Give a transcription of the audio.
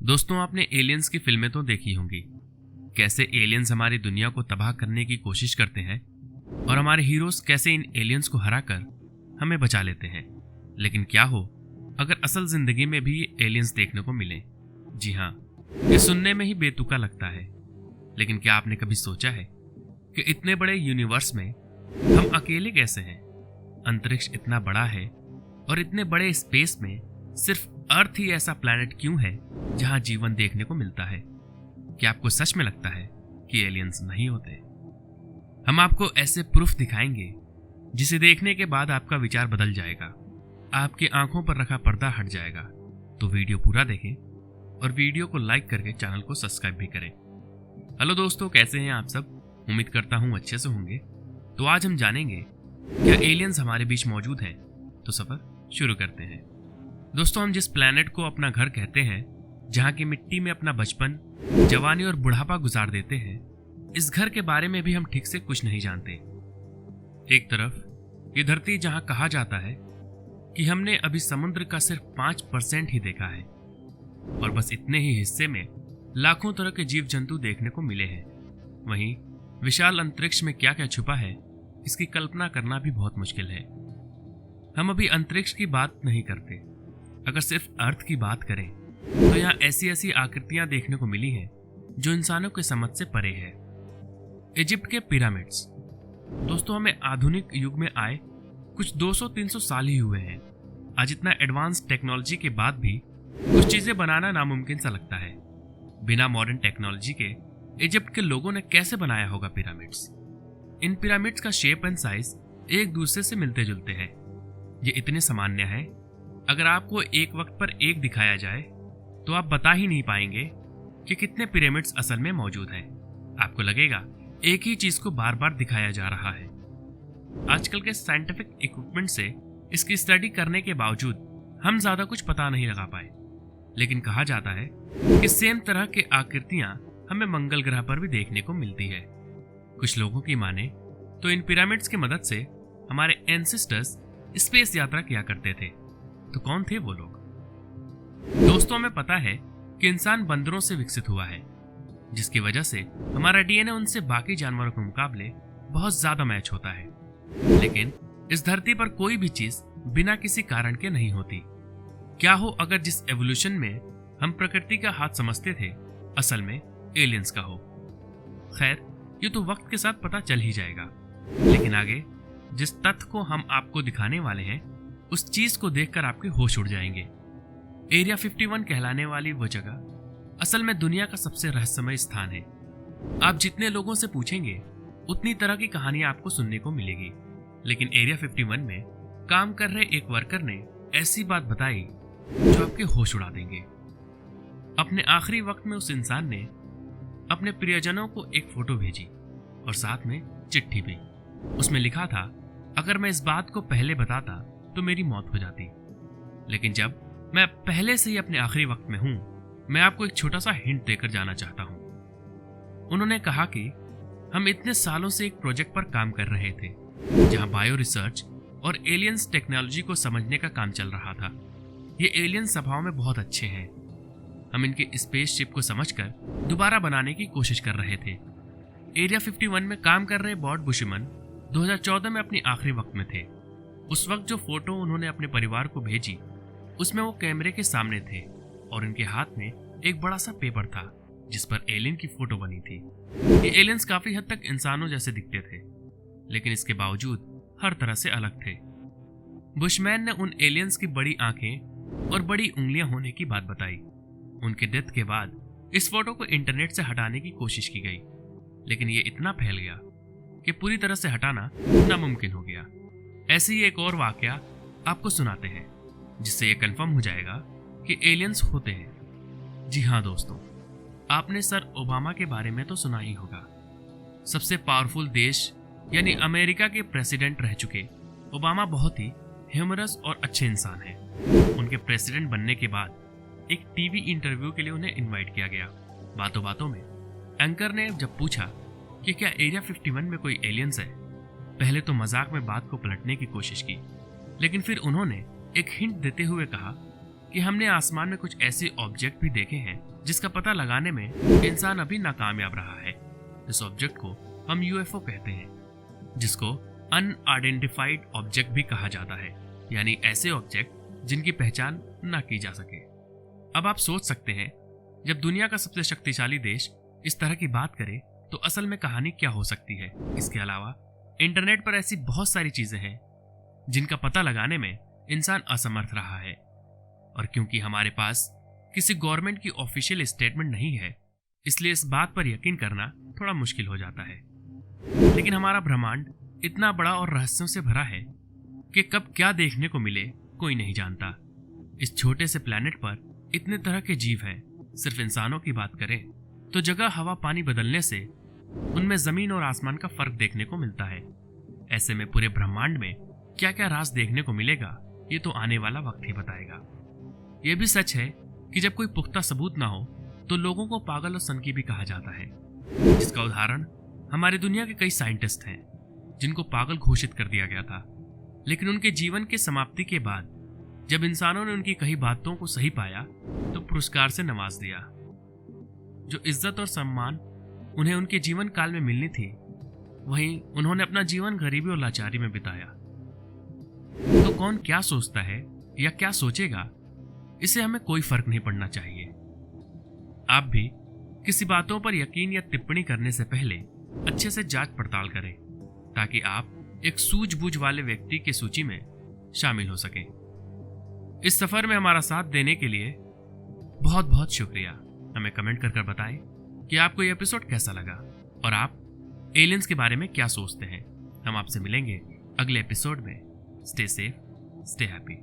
दोस्तों, आपने एलियंस की फिल्में तो देखी होंगी। कैसे एलियंस हमारी दुनिया को तबाह करने की कोशिश करते हैं और हमारे हीरोज कैसे इन एलियंस को हराकर हमें बचा लेते हैं। लेकिन क्या हो अगर असल जिंदगी में भी एलियंस देखने को मिले? जी हाँ, ये सुनने में ही बेतुका लगता है, लेकिन क्या आपने कभी सोचा है कि इतने बड़े यूनिवर्स में हम अकेले कैसे हैं? अंतरिक्ष इतना बड़ा है और इतने बड़े स्पेस में सिर्फ अर्थ ही ऐसा प्लैनेट क्यों है जहां जीवन देखने को मिलता है? क्या आपको सच में लगता है कि एलियंस नहीं होते? हम आपको ऐसे प्रूफ दिखाएंगे जिसे देखने के बाद आपका विचार बदल जाएगा, आपकी आंखों पर रखा पर्दा हट जाएगा। तो वीडियो पूरा देखें और वीडियो को लाइक करके चैनल को सब्सक्राइब भी करें। हेलो दोस्तों, कैसे हैं आप सब? उम्मीद करता हूं अच्छे से होंगे। तो आज हम जानेंगे क्या एलियंस हमारे बीच मौजूद हैं। तो सफर शुरू करते हैं। दोस्तों, हम जिस प्लैनेट को अपना घर कहते हैं, जहां की मिट्टी में अपना बचपन, जवानी और बुढ़ापा गुजार देते हैं, इस घर के बारे में भी हम ठीक से कुछ नहीं जानते। एक तरफ ये धरती जहां कहा जाता है कि हमने अभी समुद्र का सिर्फ 5% ही देखा है और बस इतने ही हिस्से में लाखों तरह के जीव जंतु देखने को मिले हैं, वहीं विशाल अंतरिक्ष में क्या क्या छुपा है इसकी कल्पना करना भी बहुत मुश्किल है। हम अभी अंतरिक्ष की बात नहीं करते। अगर सिर्फ अर्थ की बात करें तो यहाँ ऐसी ऐसी आकृतियां देखने को मिली हैं जो इंसानों के समझ से परे है। इजिप्ट के पिरामिड्स। दोस्तों, हमें आधुनिक युग में आए कुछ 200-300 साल ही हुए हैं। आज इतना एडवांस टेक्नोलॉजी के बाद भी कुछ चीजें बनाना नामुमकिन सा लगता है। बिना मॉडर्न टेक्नोलॉजी के इजिप्ट के लोगों ने कैसे बनाया होगा पिरामिड्स? इन पिरामिड्स का शेप एंड साइज एक दूसरे से मिलते जुलते हैं। ये इतने सामान्य है, अगर आपको एक वक्त पर एक दिखाया जाए तो आप बता ही नहीं पाएंगे कि कितने पिरामिड्स असल में मौजूद हैं। आपको लगेगा एक ही चीज को बार बार दिखाया जा रहा है। आजकल के साइंटिफिक इक्विपमेंट से इसकी स्टडी करने के बावजूद हम ज्यादा कुछ पता नहीं लगा पाए, लेकिन कहा जाता है कि सेम तरह की आकृतियां हमें मंगल ग्रह पर भी देखने को मिलती है। कुछ लोगों की माने तो इन पिरामिड्स की मदद से हमारे एंसेस्टर्स स्पेस यात्रा किया करते थे। तो कौन थे वो लोग? दोस्तों, हमें पता है कि इंसान बंदरों से विकसित हुआ है, जिसकी वजह से हमारा डीएनए उनसे बाकी जानवरों के मुकाबले बहुत ज्यादा मैच होता है। लेकिन इस धरती पर कोई भी चीज बिना किसी कारण के नहीं होती। क्या हो अगर जिस एवोल्यूशन में हम प्रकृति का हाथ समझते थे, असल में एलियंस का हो? खैर, ये तो वक्त के साथ पता चल ही जाएगा। लेकिन आगे जिस तथ्य को हम आपको दिखाने वाले हैं, उस चीज को देखकर आपके होश उड़ जाएंगे। एरिया 51 कहलाने वाली वो जगह असल में दुनिया का सबसे रहस्यमय स्थान है। आप जितने लोगों से पूछेंगे उतनी तरह की कहानियां आपको सुनने को मिलेगी, लेकिन एरिया 51 में काम कर रहे एक वर्कर ने ऐसी बात बताई जो आपके होश उड़ा देंगे। अपने आखिरी वक्त में उस इंसान ने अपने प्रियजनों को एक फोटो भेजी और साथ में चिट्ठी भी। उसमें लिखा था, अगर मैं इस बात को पहले बताता तो मेरी मौत हो जाती, लेकिन जब मैं पहले से ही अपने आखिरी वक्त में हूं, मैं आपको एक छोटा सा हिंट देकर जाना चाहता हूं। उन्होंने कहा कि हम इतने सालों से एक प्रोजेक्ट पर काम कर रहे थे जहां बायो रिसर्च और एलियंस टेक्नोलॉजी को समझने का काम चल रहा था। ये एलियंस स्वभाव में बहुत अच्छे हैं। हम इनके स्पेसशिप को समझकर दोबारा बनाने की कोशिश कर रहे थे। एरिया 51 में काम कर रहे बॉब बुशमैन 2014 में अपनी आखिरी वक्त में थे। उस वक्त जो फोटो उन्होंने अपने परिवार को भेजी, उसमें वो कैमरे के सामने थे और उनके हाथ में एक बड़ा सा पेपर था जिस पर एलियन की फोटो बनी थी। ये एलियंस काफी हद तक इंसानों जैसे दिखते थे, लेकिन इसके बावजूद हर तरह से अलग थे। बुशमैन ने उन एलियंस की बड़ी आंखें और बड़ी उंगलियां होने की बात बताई। उनके डेथ के बाद इस फोटो को इंटरनेट से हटाने की कोशिश की गई, लेकिन ये इतना फैल गया कि पूरी तरह से हटाना नामुमकिन हो गया। ऐसे ही एक और वाकया आपको सुनाते हैं जिससे ये कंफर्म हो जाएगा कि एलियंस होते हैं। जी हाँ दोस्तों, आपने सर ओबामा के बारे में तो सुना ही होगा। सबसे पावरफुल देश यानी अमेरिका के प्रेसिडेंट रह चुके ओबामा बहुत ही ह्यूमरस और अच्छे इंसान हैं। उनके प्रेसिडेंट बनने के बाद एक टीवी इंटरव्यू के लिए उन्हें इनवाइट किया गया। बातों बातों में एंकर ने जब पूछा कि क्या एरिया 51 में कोई एलियंस है, पहले तो मजाक में बात को पलटने की कोशिश की, लेकिन फिर उन्होंने एक हिंट देते हुए कहा कि हमने आसमान में कुछ ऐसे ऑब्जेक्ट भी देखे हैं जिसका पता लगाने में इंसान अभी नाकामयाब रहा है। इस ऑब्जेक्ट को हम यूएफओ कहते हैं, जिसको अनआइडेंटिफाइड ऑब्जेक्ट भी कहा जाता है, यानी ऐसे ऑब्जेक्ट जिनकी पहचान ना की जा सके। अब आप सोच सकते हैं, जब दुनिया का सबसे शक्तिशाली देश इस तरह की बात करे तो असल में कहानी क्या हो सकती है। इसके अलावा इंटरनेट पर ऐसी बहुत सारी चीजें हैं जिनका पता लगाने में इंसान असमर्थ रहा है, और क्योंकि हमारे पास किसी गवर्नमेंट की ऑफिशियल स्टेटमेंट नहीं है, इसलिए इस बात पर यकीन करना थोड़ा मुश्किल हो जाता है। लेकिन हमारा ब्रह्मांड इतना बड़ा और रहस्यों से भरा है कि कब क्या देखने को मिले कोई नहीं जानता। इस छोटे से प्लेनेट पर इतने तरह के जीव हैं। सिर्फ इंसानों की बात करें तो जगह हवा पानी बदलने से उनमें जमीन और आसमान का फर्क देखने को मिलता है। ऐसे में पूरे ब्रह्मांड में क्या क्या राज देखने को मिलेगा, ये तो आने वाला वक्त ही बताएगा। यह भी सच है कि जब कोई पुख्ता सबूत ना हो तो लोगों को पागल और सनकी भी कहा जाता है, जिसका उदाहरण हमारी दुनिया के कई साइंटिस्ट हैं जिनको पागल घोषित कर दिया गया था, लेकिन उनके जीवन के समाप्ति के बाद जब इंसानों ने उनकी कही बातों को सही पाया तो पुरस्कार से नवाज दिया। जो इज्जत और सम्मान उन्हें उनके जीवन काल में मिलनी थी, वहीं उन्होंने अपना जीवन गरीबी और लाचारी में बिताया। तो कौन क्या सोचता है या क्या सोचेगा, इससे हमें कोई फर्क नहीं पड़ना चाहिए। आप भी किसी बातों पर यकीन या टिप्पणी करने से पहले अच्छे से जांच पड़ताल करें, ताकि आप एक सूझबूझ वाले व्यक्ति की सूची में शामिल हो सकें। इस सफर में हमारा साथ देने के लिए बहुत बहुत शुक्रिया। हमें कमेंट कर बताएं कि आपको ये एपिसोड कैसा लगा और आप एलियंस के बारे में क्या सोचते हैं। हम आपसे मिलेंगे अगले एपिसोड में। Stay safe, stay happy.